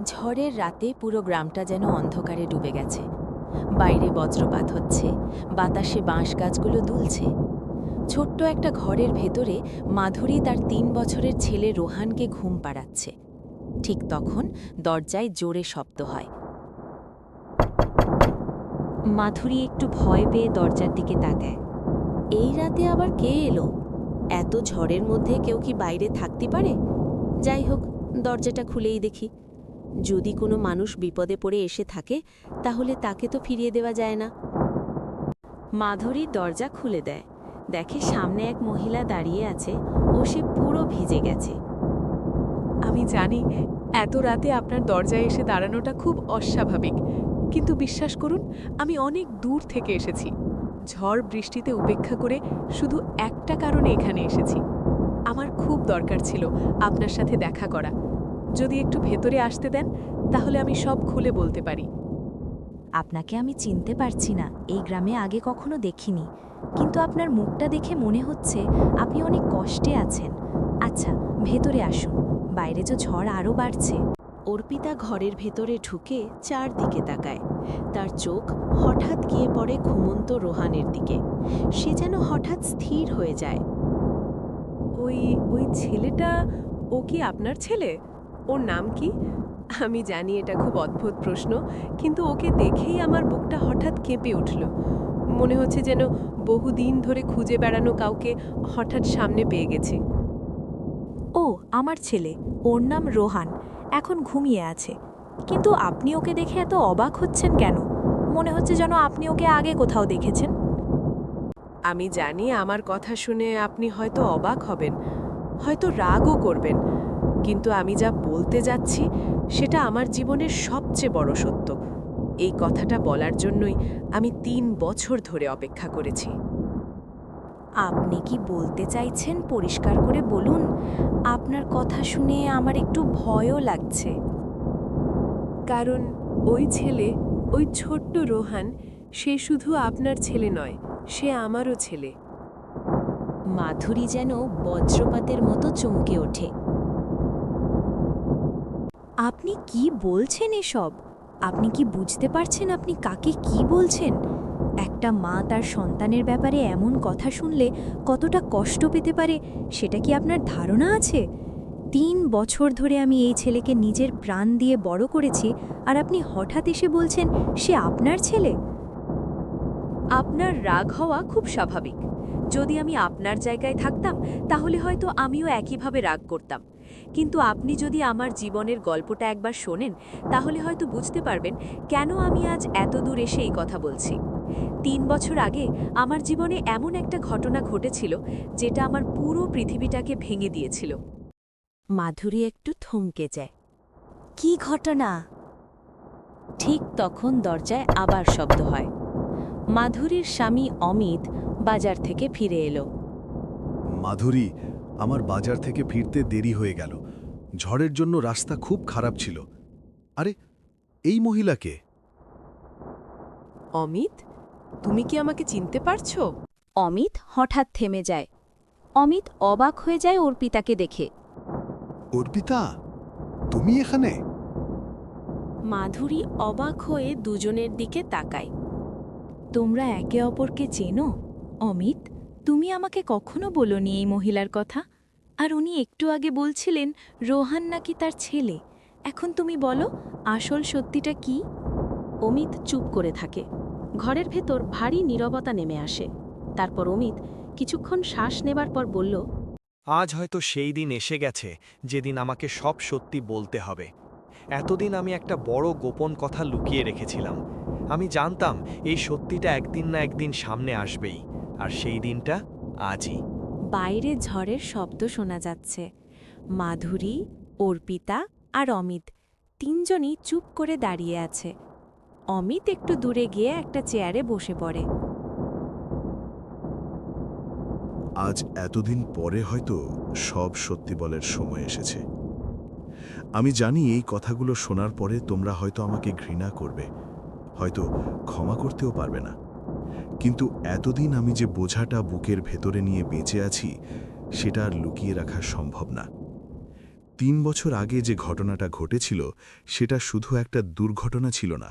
ঝড়ের রাতে পুরো গ্রামটা যেন অন্ধকারে ডুবে গেছে। বাইরে বজ্রপাত হচ্ছে, বাতাসে বাঁশ গাছগুলো দুলছে। ছোট্ট একটা ঘরের ভেতরে মাধুরী তার ৩ বছরের ছেলে রোহানকে ঘুম পাড়াচ্ছে। ঠিক তখন দরজায় জোরে শব্দ হয়। মাধুরী একটু ভয় পেয়ে দরজার দিকে তাকায়। এই রাতে আবার কে এলো? এত ঝড়ের মধ্যে কেউ কি বাইরে থাকতে পারে? যাই হোক, দরজাটা খুলেই দেখি। যদি কোনো মানুষ বিপদে পড়ে এসে থাকে, তাহলে তাকে তো ফিরিয়ে দেওয়া যায় না। মাধুরী দরজা খুলে দেয়, দেখে সামনে এক মহিলা দাঁড়িয়ে আছে ও সে পুরো ভিজে গেছে। আমি জানি এত রাতে আপনার দরজায় এসে দাঁড়ানোটা খুব অস্বাভাবিক, কিন্তু বিশ্বাস করুন, আমি অনেক দূর থেকে এসেছি। ঝড় বৃষ্টিতে উপেক্ষা করে শুধু একটা কারণে এখানে এসেছি। আমার খুব দরকার ছিল আপনার সাথে দেখা করা। যদি একটু ভেতরে আসতে দেন, তাহলে আমি সব খুলে বলতে পারি। আপনাকে আমি চিনতে পারছি না, এই গ্রামে আগে কখনো দেখিনি, কিন্তু আপনার মুখটা দেখে মনে হচ্ছে আপনি অনেক কষ্টে আছেন। আচ্ছা, ভেতরে আসুন, বাইরে যে ঝড় আরও বাড়ছে। অর্পিতা ঘরের ভেতরে ঢুকে চারদিকে তাকায়। তার চোখ হঠাৎ গিয়ে পড়ে ঘুমন্ত রোহানের দিকে। সে যেন হঠাৎ স্থির হয়ে যায়। ওই ওই ছেলেটা, ও কি আপনার ছেলে? ওর নাম কি? আমি জানি এটা খুব অদ্ভুত প্রশ্ন, কিন্তু ওকে দেখেই আমার বুকটা হঠাৎ কেঁপে উঠল। মনে হচ্ছে যেন বহুদিন ধরে খুঁজে বেড়ানো কাউকে হঠাৎ সামনে পেয়ে গেছি। ও আমার ছেলে, ওর নাম রোহান, এখন ঘুমিয়ে আছে। কিন্তু আপনি ওকে দেখে এত অবাক হচ্ছেন কেন? মনে হচ্ছে যেন আপনি ওকে আগে কোথাও দেখেছেন। আমি জানি আমার কথা শুনে আপনি হয়তো অবাক হবেন, হয়তো রাগও করবেন, কিন্তু আমি যা বলতে যাচ্ছি সেটা আমার জীবনের সবচেয়ে বড় সত্য। এই কথাটা বলার জন্যই আমি ৩ বছর ধরে অপেক্ষা করেছি। আপনি কি বলতে চাইছেন পরিষ্কার করে বলুন? আপনার কথা শুনে আমার একটু ভয়ও লাগছে। কারণ ওই ছেলে, ওই ছোট্ট রোহান, সে শুধু আপনার ছেলে নয়, সে আমারও ছেলে। মাধুরী যেন বজ্রপাতের মতো চমকে ওঠে। আপনি কি বলছেন এসব? আপনি কি বুঝতে পারছেন আপনি কাকে কি বলছেন? একটা মা তার সন্তানের ব্যাপারে এমন কথা শুনলে কতটা কষ্ট পেতে পারে, সেটা কি আপনার ধারণা আছে? ৩ বছর ধরে আমি এই ছেলেকে নিজের প্রাণ দিয়ে বড় করেছি, আর আপনি হঠাৎ এসে বলছেন সে আপনার ছেলে? আপনার রাগ হওয়া খুব স্বাভাবিক। যদি আমি আপনার জায়গায় থাকতাম, তাহলে হয়তো আমিও একইভাবে রাগ করতাম। কিন্তু আপনি যদি আমার জীবনের গল্পটা একবার শোনেন, তাহলে হয়তো বুঝতে পারবেন কেন আমি আজ এত দূর এসে এই কথা বলছি। ৩ বছর আগে আমার জীবনে এমন একটা ঘটনা ঘটেছিল, যেটা আমার পুরো পৃথিবীটাকে ভেঙে দিয়েছিল। মাধুরী একটু থমকে যায়। কি ঘটনা? ঠিক তখন দরজায় আবার শব্দ হয়। মাধুরীর স্বামী অমিত বাজার থেকে ফিরে এলো। মাধুরী, আমার বাজার থেকে ফিরতে দেরি হয়ে গেল। ঝড়ের জন্য রাস্তা খুব খারাপ ছিল। আরে, এই মহিলাকে? অমিত, তুমি কি আমাকে চিনতে পারছো? অমিত হঠাৎ থেমে যায়। অমিত অবাক হয়ে যায় অর্পিতাকে দেখে। অর্পিতা, তুমি এখানে? মাধুরী অবাক হয়ে দুজনের দিকে তাকায়। তোমরা একে অপরকে চেনো? অমিত, তুমি আমাকে কখনো বলোনি এই মহিলার কথা। আর উনি একটু আগে বলছিলেন রোহান নাকি তার ছেলে। এখন তুমি বলো, আসল সত্যিটা কি? অমিত চুপ করে থাকে। ঘরের ভেতর ভারী নীরবতা নেমে আসে। তারপর অমিত কিছুক্ষণ শ্বাস নেবার পর বলল, আজ হয়তো সেই দিন এসে গেছে যেদিন আমাকে সব সত্যি বলতে হবে। এতদিন আমি একটা বড় গোপন কথা লুকিয়ে রেখেছিলাম। আমি জানতাম এই সত্যিটা একদিন না একদিন সামনে আসবেই, আর সেই দিনটা আজই। বাইরে ঝড়ের শব্দ শোনা যাচ্ছে। মাধুরী, অর্পিতা আর অমিত তিনজনই চুপ করে দাঁড়িয়ে আছে। অমিত একটু দূরে গিয়ে একটা চেয়ারে বসে পড়ে। আজ এতদিন পরে হয়তো সব সত্যি বলার সময় এসেছে। আমি জানি এই কথাগুলো শোনার পরে তোমরা হয়তো আমাকে ঘৃণা করবে, হয়তো ক্ষমা করতেও পারবে না। কিন্তু এতদিন আমি যে বোঝাটা বুকের ভেতরে নিয়ে বেঁচে আছি, সেটা আর লুকিয়ে রাখা সম্ভব না। 3 বছর আগে যে ঘটনাটা ঘটেছিল সেটা শুধু একটা দুর্ঘটনা ছিল না,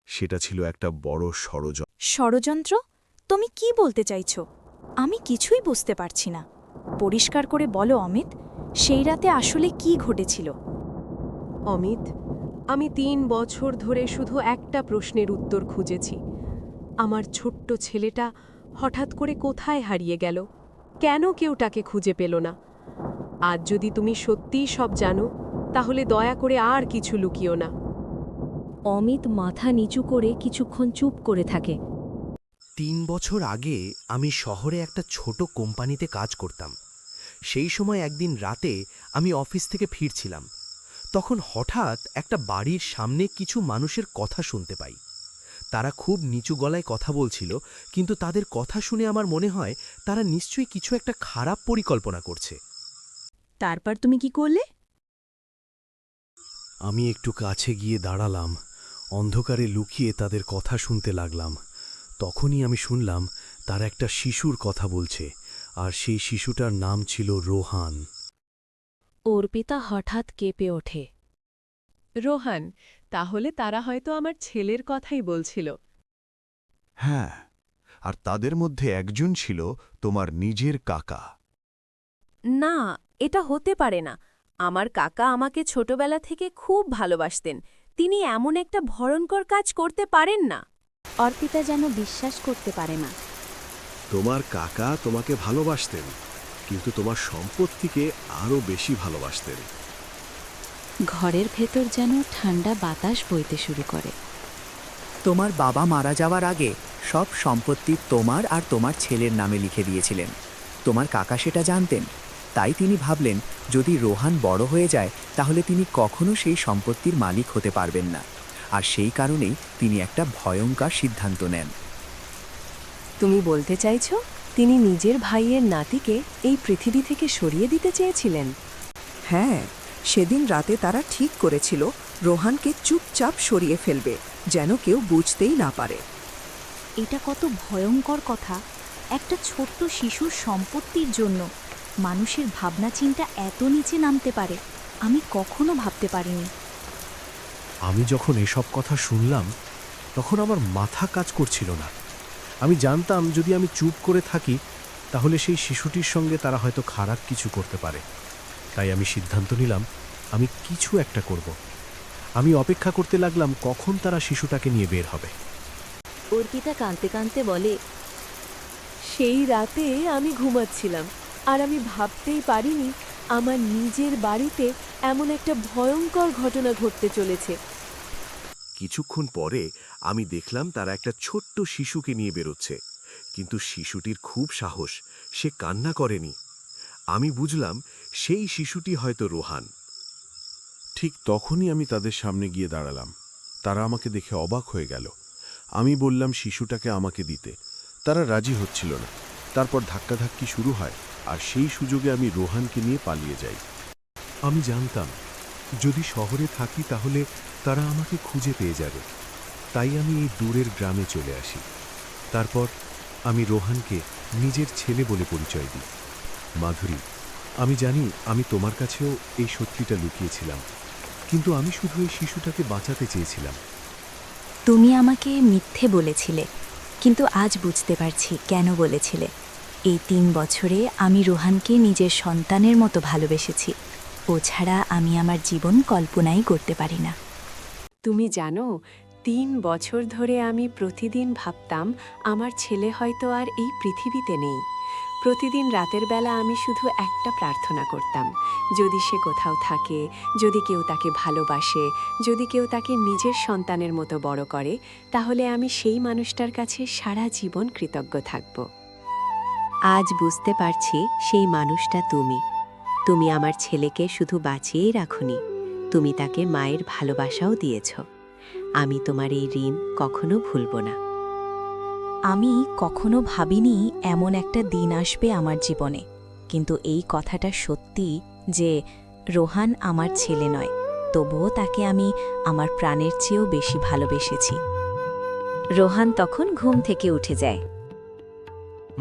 সেটা ছিল একটা বড় ষড়যন্ত্র। ষড়যন্ত্র? তুমি কি বলতে চাইছো? আমি কিছুই বুঝতে পারছি না। পরিষ্কার করে বলো অমিত, সেই রাতে আসলে কি ঘটেছিল? অমিত, আমি 3 বছর ধরে শুধু একটা প্রশ্নের উত্তর খুঁজেছি। আমার ছোট্ট ছেলেটা হঠাৎ করে কোথায় হারিয়ে গেল? কেন কেউ তাকে খুঁজে পেল না? আজ যদি তুমি সত্যিই সব জানো, তাহলে দয়া করে আর কিছু লুকিও না। অমিত মাথা নিচু করে কিছুক্ষণ চুপ করে থাকে। 3 বছর আগে আমি শহরে একটা ছোট কোম্পানিতে কাজ করতাম। সেই সময় একদিন রাতে আমি অফিস থেকে ফিরছিলাম। তখন হঠাৎ একটা বাড়ির সামনে কিছু মানুষের কথা শুনতে পাই। তারা খুব নিচু গলায় কথা বলছিল, কিন্তু তাদের কথা শুনে আমার মনে হয় তারা নিশ্চয়ই কিছু একটা খারাপ পরিকল্পনা করছে। তারপর তুমি কি করলে? আমি একটু কাছে গিয়ে দাঁড়ালাম, অন্ধকারে লুকিয়ে তাদের কথা শুনতে লাগলাম। তখনই আমি শুনলাম তার একটা শিশুর কথা বলছে, আর সেই শিশুটার নাম ছিল রোহান। অর্পিতা হঠাৎ কেঁপে ওঠে। রোহান, তাহলে তারা হয়তো আমার ছেলের কথাই বলছিল। হ্যাঁ, আর তাদের মধ্যে একজন ছিল তোমার নিজের কাকা। না, এটা হতে পারে না। আমার কাকা আমাকে ছোটবেলা থেকে খুব ভালোবাসতেন। তিনি এমন একটা ভয়ঙ্কর কাজ করতে পারেন না। অর্পিতা যেন বিশ্বাস করতে পারে না। তোমার কাকা তোমাকে ভালোবাসতেন, কিন্তু তোমার সম্পত্তিকে আরও বেশি ভালোবাসতেন। ঘরের ভেতর যেন ঠান্ডা বাতাস বইতে শুরু করে। তোমার বাবা মারা যাওয়ার আগে সব সম্পত্তি তোমার আর তোমার ছেলের নামে লিখে দিয়েছিলেন। তোমার কাকা সেটা জানতেন, তাই তিনি ভাবলেন যদি রোহান বড় হয়ে যায় তাহলে তিনি কখনো সেই সম্পত্তির মালিক হতে পারবেন না, আর সেই কারণেই তিনি একটা ভয়ঙ্কর সিদ্ধান্ত নেন। তুমি বলতে চাইছো তিনি নিজের ভাইয়ের নাতিকে এই পৃথিবী থেকে সরিয়ে দিতে চেয়েছিলেন? হ্যাঁ, সেদিন রাতে তারা ঠিক করেছিল রোহানকে চুপচাপ সরিয়ে ফেলবে, যেন কেউ বুঝতেই না পারে। এটা কত ভয়ঙ্কর কথা! একটা ছোট্ট শিশুর সম্পত্তির জন্য মানুষের ভাবনা চিন্তা এত নিচে নামতে পারে, আমি কখনো ভাবতে পারিনি। আমি যখন এসব কথা শুনলাম তখন আমার মাথা কাজ করছিল না। আমি জানতাম যদি আমি চুপ করে থাকি তাহলে সেই শিশুটির সঙ্গে তারা হয়তো খারাপ কিছু করতে পারে। তাই আমি সিদ্ধান্ত নিলাম আমি কিছু একটা করব। আমি অপেক্ষা করতে লাগলাম কখন তারা শিশুটাকে নিয়ে বের হবে। অর্পিতা কাঁদতে কাঁদতে বলে, সেই রাতে আমি ঘুমাচ্ছিলাম, আর আমি ভাবতেই পারিনি আমার নিজের বাড়িতে এমন একটা ভয়ঙ্কর ঘটনা ঘটতে চলেছে। কিছুক্ষণ পরে আমি দেখলাম তারা একটা ছোট্ট শিশুকে নিয়ে বেরোচ্ছে, কিন্তু শিশুটির খুব সাহস, সে কান্না করেনি। আমি বুঝলাম সেই শিশুটি হয়তো রোহান। ঠিক তখনই আমি তাদের সামনে গিয়ে দাঁড়ালাম। তারা আমাকে দেখে অবাক হয়ে গেল। আমি বললাম শিশুটাকে আমাকে দিতে। তারা রাজি হচ্ছিল না। তারপর ধাক্কাধাক্কি শুরু হয়, আর সেই সুযোগে আমি রোহানকে নিয়ে পালিয়ে যাই। আমি জানতাম যদি শহরে থাকি তাহলে তারা আমাকে খুঁজে পেয়ে যাবে, তাই আমি এই দূরের গ্রামে চলে আসি। তারপর আমি রোহানকে নিজের ছেলে বলে পরিচয় দিই। মাধুরী, আমি জানি আমি তোমার কাছেও এই সত্যিটা লুকিয়েছিলাম, কিন্তু আমি শুধু এই শিশুটাকে বাঁচাতে চেয়েছিলাম। তুমি আমাকে মিথ্যে বলেছিলে, কিন্তু আজ বুঝতে পারছি কেন বলেছিলে। এই 3 বছরে আমি রোহানকে নিজের সন্তানের মতো ভালোবেসেছি। ও ছাড়া আমি আমার জীবন কল্পনাই করতে পারি না। তুমি জানো, 3 বছর ধরে আমি প্রতিদিন ভাবতাম আমার ছেলে হয়তো আর এই পৃথিবীতে নেই। প্রতিদিন রাতের বেলা আমি শুধু একটা প্রার্থনা করতাম, যদি সে কোথাও থাকে, যদি কেউ তাকে ভালোবাসে, যদি কেউ তাকে নিজের সন্তানের মতো বড় করে, তাহলে আমি সেই মানুষটার কাছে সারা জীবন কৃতজ্ঞ থাকব। আজ বুঝতে পারছি সেই মানুষটা তুমি। তুমি আমার ছেলেকে শুধু বাঁচিয়েই রাখোনি, তুমি তাকে মায়ের ভালোবাসাও দিয়েছ। আমি তোমার এই ঋণ কখনো ভুলব না। আমি কখনো ভাবিনি এমন একটা দিন আসবে আমার জীবনে, কিন্তু এই কথাটা সত্যি যে রোহান আমার ছেলে নয়, তবুও তাকে আমি আমার প্রাণের চেয়েও বেশি ভালোবেসেছি। রোহান তখন ঘুম থেকে উঠে যায়।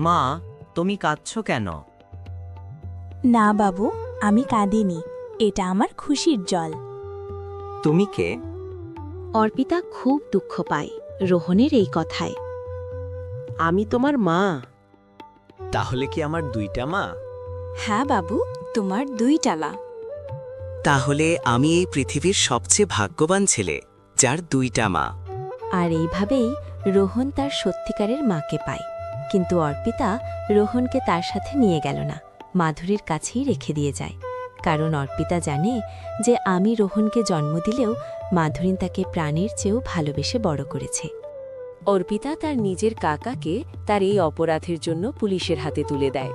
মা, তুমি কাঁদছো কেন? না বাবু, আমি কাঁদিনি। এটা আমার খুশির জল। তুমি কে? অর্পিতা খুব দুঃখ পায় রোহনের এই কথায়। আমি তোমার মা। তাহলে কি আমার দুইটা মা? হ্যাঁ বাবু, তোমার 2টা মা। তাহলে আমি এই পৃথিবীর সবচেয়ে ভাগ্যবান ছেলে যার 2টা মা। আর এইভাবেই রোহন তার সত্যিকারের মাকে পায়। কিন্তু অর্পিতা রোহনকে তার সাথে নিয়ে গেল না, মাধুরীর কাছেই রেখে দিয়ে যায়। কারণ অর্পিতা জানে যে আমি রোহনকে জন্ম দিলেও মাধুরীন তাকে প্রাণের চেয়েও ভালোবেসে বড় করেছে। অর্পিতা তার নিজের কাকাকে তার এই অপরাধের জন্য পুলিশের হাতে তুলে দেয়।